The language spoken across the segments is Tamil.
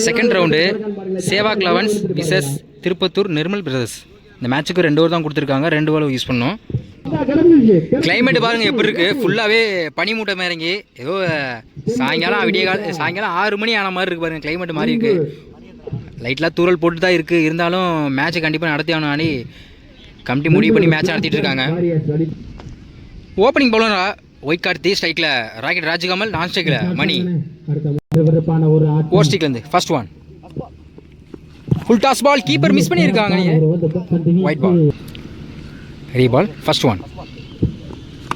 செகண்ட் ரவுண்டு சேவாக் லெவன்ஸ் விசஸ் திருப்பத்தூர் நிர்மல் பிரதர்ஸ். இந்த மேட்சுக்கு 2 ஓவர் தான் கொடுத்துருக்காங்க, 2 ஓவர் யூஸ் பண்ணோம். கிளைமேட் பாருங்கள் எப்படி இருக்குது, ஃபுல்லாகவே பனிமூட்டை இறங்கி ஏதோ சாயங்காலம் 6 மணி ஆன மாதிரி இருக்குது பாருங்கள். கிளைமேட் மாதிரி இருக்குது, லைட்லாம் தூரல் போட்டு தான் இருக்குது. இருந்தாலும் மேட்ச்சை கண்டிப்பாக நடத்தி ஆகணும் ஆனி கமிட்டி முடிவு பண்ணி மேட்ச் நடத்திட்டு இருக்காங்க. ஓப்பனிங் பவுலரா ஒயிட் கார்த்தி, ஸ்ட்ரைக்கில் ராக்கெட் ராஜ்கமல், நான் ஸ்ட்ரைக்கில் மணி. ஓவர் ஸ்ட்ரைக்லேருந்து first one full toss ball, keeper miss பண்ணியிருக்காங்க. Wide ball, reball, first one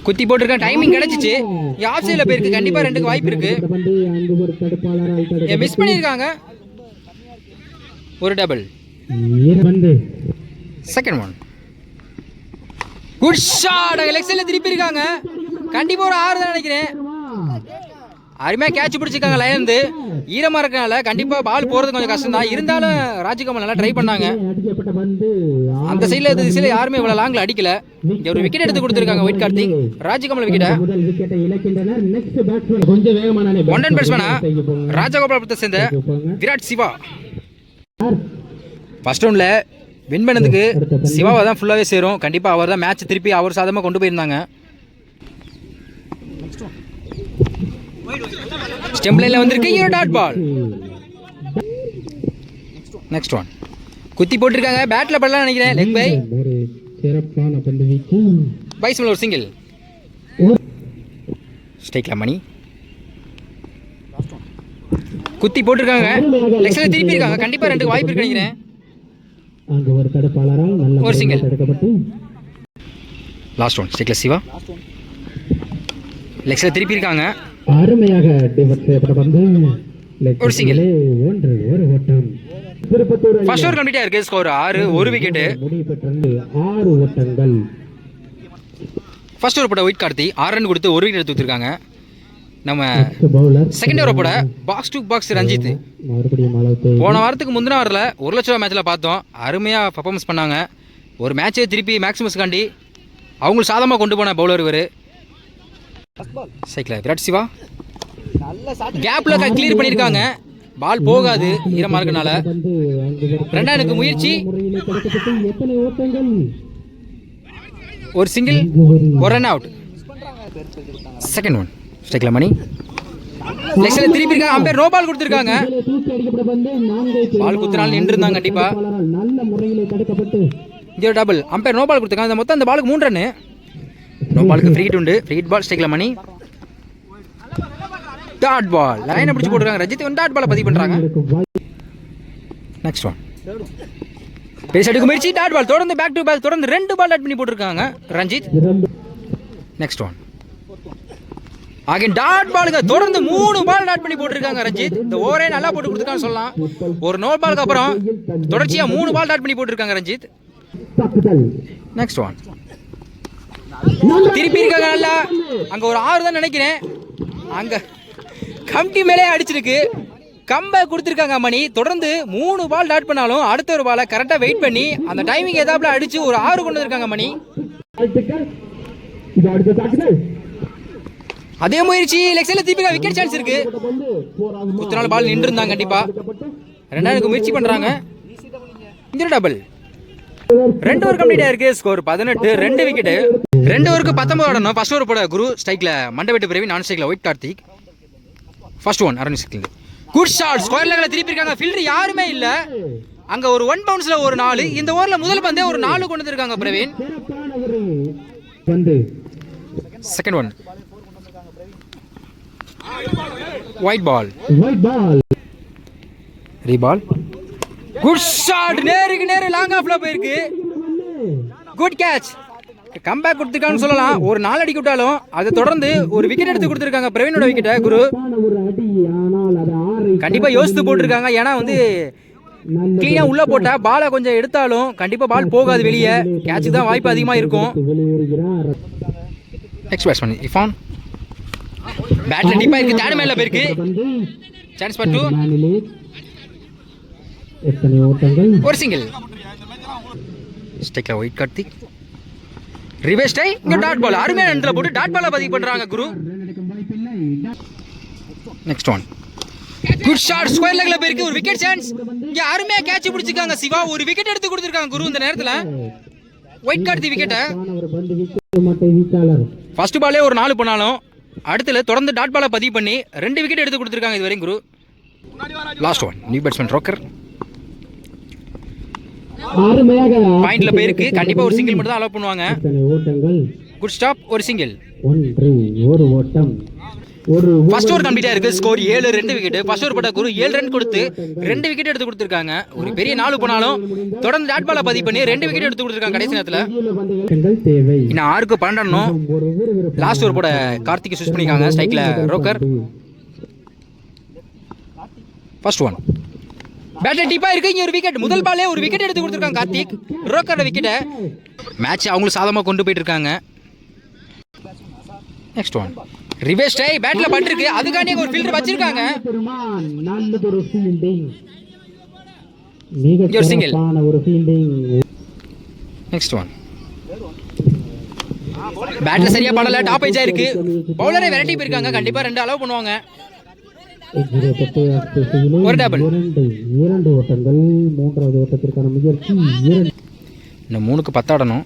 குத்தி போட்டிருக்கேன். டைமிங் கிடச்சிச்சு, ஆஃப் சைடில் போயிருக்கு, கண்டிப்பாக 2க்கு வாய்ப்பு இருக்குது. மிஸ் பண்ணியிருக்காங்க. ஒரு double, second one good shot, leg சைடில் திருப்பி இருக்காங்க. கண்டிப்பாக ஒரு 6 தான் நினைக்கிறேன். அருமையாக கேட்ச் பிடிச்சிருக்காங்க லைன்லேருந்து. ஈரமாக இருக்கனால கண்டிப்பாக பால் போகிறது கொஞ்சம் கஷ்டம் தான். இருந்தாலும் ராஜ்கமல் நல்லா ட்ரை பண்ணாங்க. அந்த சைடில் திசையில் யாருமே இவ்வளோ லாங்கில் அடிக்கல. இங்கே ஒரு விக்கெட் எடுத்து கொடுத்துருக்காங்க ஒயிட் கார்த்திக். ராஜ்கமல் விக்கெட்டை ஒன் ரன் பேட்ஸ்மேனா ராஜகோபாலத்தை சேர்ந்த விராட் சிவா ஃபர்ஸ்ட் ரவுண்டில் வின் பண்ணதுக்கு சிவாவை தான் ஃபுல்லாகவே சேரும். கண்டிப்பாக அவர் தான் மேட்ச் திருப்பி அவர் சாதமாக கொண்டு போயிருந்தாங்க. ஸ்டெம்ப் லைன்ல வந்திருக்கு டாட் பால். நெக்ஸ்ட் ஒன் குத்தி போட்டிருக்காங்க, பேட்ல படலாம் நினைக்கிறேன். லெக் பை பைஸ் ஒரு சிங்கிள். ஸ்ட்ரைக்ல மணி குத்தி போட்டிருக்காங்க, லெக் சைடுல திருப்பி இருக்காங்க. கண்டிப்பா 2க்கு வாய்ப்பு இருக்கு நினைக்கிறேன். ஒரு சிங்கிள். லாஸ்ட் ஒன் ஸ்ட்ரைக்ல சிவா, லெக் சைடுல திருப்பி இருக்காங்க. அருமையாக டிஃபென்ஸ் செய்யப்பட்ட பந்து, ஒரு சிங்கிள். ஒரு ஓட்டம். ஃபர்ஸ்ட் ஓவர் கம்ப்ளீட் ஆயிருக்கு. ஸ்கோர் 6, ஒரு விக்கெட். முடிவு பெற்றது 6 ஓட்டங்கள். ஃபர்ஸ்ட் ஓவர் போட ஒயிட் கார்த்தி 6 ரன் கொடுத்து ஒரு விக்கெட் எடுத்து கொடுத்துருக்காங்க. நம்ம செகண்ட் ஓவர் போட பாக்ஸ் டு பாக்ஸ் ரஞ்சித். போன வாரத்துக்கு முந்தின வாரில் 1 லட்ச ரூபா மேட்ச்சில் பார்த்தோம். அருமையாக பர்ஃபார்மன்ஸ் பண்ணாங்க. ஒரு மேட்சே திருப்பி மேக்ஸிமஸ்காண்டி அவங்களுக்கு சாதமாக கொண்டு போன பவுலர் இவர். சைக்கிள் விராட் சிவா கேப்ல கிளியர் பண்ணியிருக்காங்க. பால் போகாது ஈரமா இருக்கனால. 2 முயற்சி, ஒரு சிங்கிள், ஒரு ரன் அவுட். செகண்ட் ஒன் ஸ்ட்ரைக்ல மணி, லெக் சைடுல திருப்பி இருக்காங்க. அம்பையர் நோ பால் கொடுத்திருக்காங்க. பால் குத்துனால நின்று இருந்தாங்க கண்டிப்பா. இங்க ஒரு டபுள், அம்பையர் நோ பால் கொடுத்திருக்காங்க. மொத்தம் அந்த பாலுக்கு 3 ரன். நோ பாலுக்கு ஃப்ரீ ஹிட் உண்டு. ஃப்ரீ ஹிட் பால் ஸ்ட்ரைக்ல மணி. டாட் பால் லைனை பிடிச்சு போட்டுருக்காங்க. ரஞ்சித் டாட் பாலை பதிவு பண்றாங்க. நெக்ஸ்ட் ஒன் பேஸ் அடிக்கும் முயற்சி, டாட் பால். தொடர்ந்து பேக் டு பேக் தொடர்ந்து 2 பால் டாட் பண்ணி போட்டுருக்காங்க Ranjith. Next one again dot பாலுங்க. தொடர்ந்து 3 பால் டாட் பண்ணி போட்டுருக்காங்க ரஞ்சித். இந்த ஓவரே நல்லா போட்டு கொடுத்துருக்கான்னு சொல்லலாம். ஒரு நோ பாலுக்கு அப்புறம் தொடர்ச்சியா 3 பால் டாட் பண்ணி போட்டுருக்காங்க ரஞ்சித். நெக்ஸ்ட் ஒன் திருப்பி இருக்காங்க நல்லா. அங்க ஒரு 6 தான் நினைக்கிறேன். அங்க கம்பி மேலே அடிச்சிருக்கு. கம்பை கொடுத்துருக்காங்க மணி. தொடர்ந்து 3 பால் டாட் பண்ணாலும் அடுத்த ஒரு பாலை கரெக்டாக வெயிட் பண்ணி அந்த டைமிங் ஏதாப்புல அடிச்சு ஒரு 6 கொண்டு வந்திருக்காங்க மணி. அதே முயற்சி, லெக் சைடுல திருப்பி விக்கெட் சான்ஸ் இருக்கு. குத்துனால பால் நின்று இருந்தாங்க கண்டிப்பா. 2 முயற்சி பண்றாங்க. இந்த டபுள். 2 ஓவர் கம்ப்ளீட் ஆயிருக்கு. Score 18, 2 wicket. 2 ஓவருக்கு 19 ஆடணும். ஃபர்ஸ்ட் ஓவர் போட குரு ஸ்ட்ரைக்ல மண்டபெட்டு பிரவி, நான் ஸ்ட்ரைக்ல white Karthik. First one Aravind சிக்ல குட் ஷாட். ஸ்கொயர் லெக்ல திருப்பி இருக்காங்க. ஃபீல்டர் யாருமே இல்ல. அங்க ஒரு 1 பவுன்ஸ்ல ஒரு 4. இந்த ஓவர்ல முதல் பந்தே ஒரு 4 கொண்டு வந்திருக்காங்க Praveen. Second one wide ball, reball. Good shot. நேருக்கு நேரு லாங் ஆஃப்ல போயிருக்கு. Good catch. கம்பேக் கொடுத்துருக்கான்னு சொல்லலாம். ஒரு 4 அடிக்க விட்டாலும் அதை தொடர்ந்து ஒரு விக்கெட் எடுத்து கொடுத்துருக்காங்க பிரவீனோட விக்கெட்டை. குரு கண்டிப்பா யோசித்து போட்டிருக்காங்க. ஏன்னா வந்து கிளீனா உள்ள போட்டா பாலை கொஞ்சம் எடுத்தாலும் கண்டிப்பா பால் போகாது வெளியே. கேட்சுக்கு தான் வாய்ப்பு அதிகமா இருக்கும். நெக்ஸ்ட் பேட்ஸ்மேன் இஃபான் பேட்ல டிப்பா இருக்கு. தேர்ட் மேல போயிருக்கு. Chance for 2. ஒரு single. Striker white Karthik. Reverse tie. இங்க டாட் பால் அருமையான இடத்துல போட்டு டாட் பாலை பதிவு பண்றாங்க Guru. Next one good shot square லெக்ல போயிருக்கு. ஒரு விக்கெட் சான்ஸ். இங்க அருமையா கேட்ச் பிடிச்சிருக்காங்க சிவா. ஒரு விக்கெட் எடுத்து கொடுத்திருக்காங்க குரு இந்த நேரத்துல. ஒயிட் கார்டு விக்கெட்டை ஒரு பந்து வீச்சு வீச்சாளர் ஃபர்ஸ்ட் பாலே ஒரு 4 பண்ணாலும் அடுத்துல தொடர்ந்து டாட் பாலை பதிவு பண்ணி 2 விக்கெட் எடுத்து கொடுத்திருக்காங்க இதுவரையும் Guru. Last one new batsman ரோக்கர் அருமையாக பாயிண்ட்ல போயிருக்கு. கண்டிப்பா ஒரு சிங்கிள் மட்டும் தான் அலோவ் பண்ணுவாங்க. ஓட்டங்கள் குட் ஸ்டாப் ஒரு சிங்கிள். ஒரு ஓட்டம் ஒரு ஃபர்ஸ்ட் ஓவர் கம்ப்ளீட்டா இருக்கு. Score 7 2 wicket. ஃபர்ஸ்ட் ஓவர் போட்ட குரு 7 ரன் கொடுத்து 2 விக்கெட் எடுத்து கொடுத்திருக்காங்க. ஒரு பெரிய 4 போனாலும் தொடர்ந்து டாட் பாலை பதிவு பண்ணி 2 விக்கெட் எடுத்து கொடுத்திருக்காங்க கடைசி நேரத்துல. தேவை இன்னும் 6க்கு 12 லாஸ்ட் ஓவர் போட கார்த்திக் சூஸ் பண்ணிருக்காங்க ஸ்ட்ரைக்ல ரோக்கர். ஃபர்ஸ்ட் ஒன் பேட்டர் டீப்பா இருக்கு. இங்க ஒரு விக்கெட். முதல் பாலே ஒரு விக்கெட் எடுத்து கொடுத்திருக்காங்க கார்த்திக். ரோக்கரோட விக்கெட்டை மேட்ச் அவங்களும் சாதமா கொண்டு போயிட்டு இருக்காங்க. நெக்ஸ்ட் ஒன் ரிவர்ஸ் டை பேட்ல பட்டிருக்கு. அதுக்காண்டி ஒரு ஃபீல்டர் வச்சிருக்காங்க. நல்லதொரு ஃபீல்டிங் ஒரு சிங்கிள். ஒரு ஃபீல்டிங். நெக்ஸ்ட் ஒன் பேட்ல சரியா படல. டாப் ஏஜ் இருக்கு. பவுலரை விரட்டி போயிருக்காங்க. கண்டிப்பா 2 அலோவ் பண்ணுவாங்க. ஒரு டபுள். 2 ஓட்டங்கள். மூன்றாவது ஓட்டத்திற்கான முயற்சி 2. இன்னும் 3க்கு 10 ஆடணும்.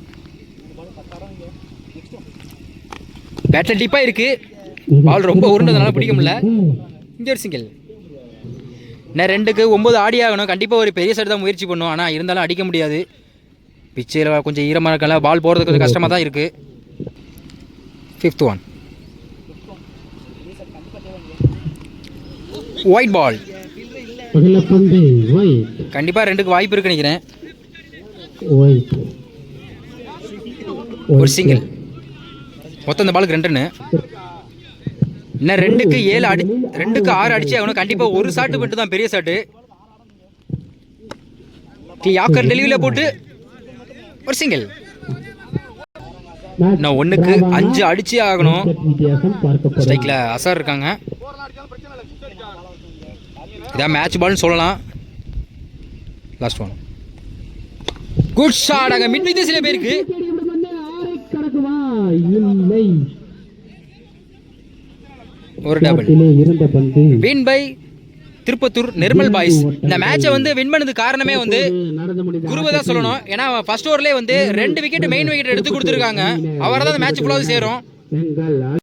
பேட்ல டீப்பா இருக்கு. பால் ரொம்ப உருண்டதுனால பிடிக்க முடியல. இங்க ஒரு சிங்கிள். இன்னும் 2க்கு 9 ஆடி ஆகணும். கண்டிப்பா ஒரு பெரிய சைடு தான் முயற்சி பண்ணும். ஆனா இருந்தாலும் அடிக்க முடியாது. பிச்சையில் கொஞ்சம் ஈரமாக இருக்கல. பால் போகிறது கொஞ்சம் கஷ்டமாக தான் இருக்கு. 5th ஒன் ஒயிட் பால். கண்டிப்பா 2க்கு வாய்ப்பு இருக்கு நினைக்கிறேன். ஒரு சிங்கிள். மொத்தம் இந்த பாலுக்கு 2 ரன்னு. இன்னும் 2க்கு 7 அடி 2க்கு 6 அடிச்சு ஆகணும். கண்டிப்பா ஒரு ஷாட்டு மட்டும் தான் பெரிய ஷாட்டு. யாக்கர் டெலிவரியில் போட்டு ஒரு சிங்கிள். நான் 1க்கு 5 அடிச்சே ஆகணும். ஸ்ட்ரைக்ல அசார் இருக்காங்க. இதான் மேட்ச் பால்னு சொல்லலாம். Last one good shot. அங்க மிட் வித்தியாசத்துல போயிருக்கு. ஒரு double. Win by Tirupattur Nirmal boys. இந்த மேட்சை வந்து வின் பண்ணது காரணமே வந்து குருவை தான் சொல்லணும். ஏன்னா ஃபர்ஸ்ட் ஓவர்லேயே வந்து 2 விக்கெட் மெயின் விக்கெட் எடுத்து கொடுத்துருக்காங்க. அவரை தான் மேட்ச் ஃபுல்லாக சேரும்.